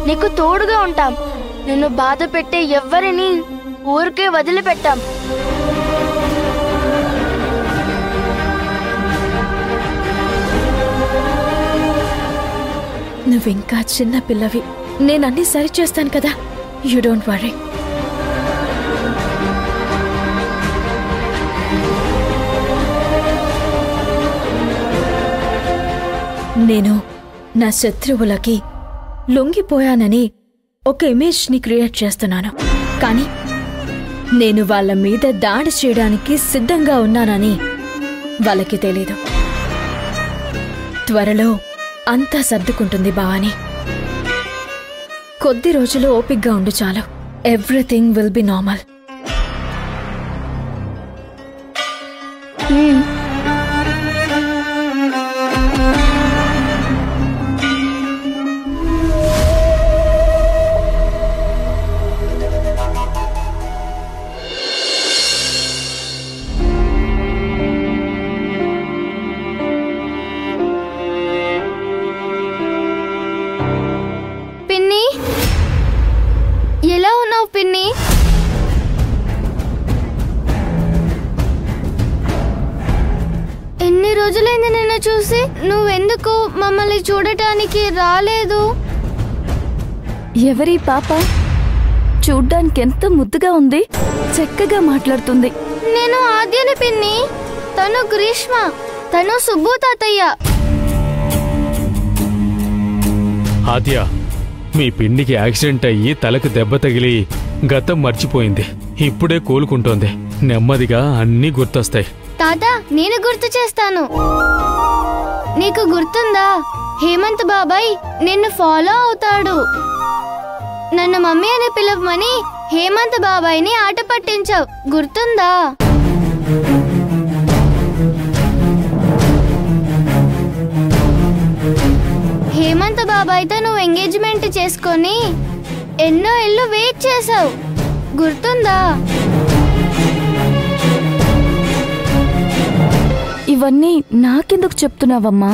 నీకు తోడుగా ఉంటాం. నిన్ను బాధ పెట్టే ఎవ్వరిని ఊరికే వదిలిపెట్టాం. నువ్వింకా చిన్న పిల్లవి. నేనన్నీ సరి చేస్తాను కదా. You don't worry. నేను నా శత్రువులకి లొంగిపోయానని ఒక ఇమేజ్ని క్రియేట్ చేస్తున్నాను. కానీ నేను వాళ్ళ మీద దాడి చేయడానికి సిద్ధంగా ఉన్నానని వాళ్ళకి తెలీదు. త్వరలో అంతా సర్దుకుంటుంది భవాని. కొద్ది రోజులు ఓపిగ్గా ఉండు చాలు. Everything will be normal. ఎలా ఉన్నావు పిన్ని? ఎన్ని రోజులైంది నిన్ను చూసి. నువ్వెందుకు మమ్మల్ని చూడటానికి రాలేదు? ఎవరి పాప? చూడ్డానికి ఎంత ముద్దుగా ఉంది, చక్కగా మాట్లాడుతుంది. నేను ఆద్యని పిన్ని. తను గ్రీష్మ. తను సుబ్బు తాతయ్య. ఆద్య, మీ పిన్నికి యాక్సిడెంట్ అయ్యి తలకు దెబ్బ తగిలి గతం మర్చిపోయింది. ఇప్పుడే కోలుకుంటోంది. నెమ్మదిగా అన్నీ గుర్తొస్తాయి. తాత, నేను గుర్తు చేస్తాను. నీకు గుర్తుందా? హేమంత్ బాబాయ్ నిన్ను ఫాలో అవుతాడు. నన్ను మమ్మీ అని పిలవమని హేమంత్ బాబాయ్ని ఆట పట్టించావు. గుర్తుందా? హేమంత్ బాబాయ్తో నువ్వు ఎంగేజ్మెంట్ చేసుకొని ఎన్నో ఏళ్ళు వెయిట్ చేసావు. గుర్తుందా? ఇవన్నీ నాకెందుకు చెప్తున్నావమ్మా?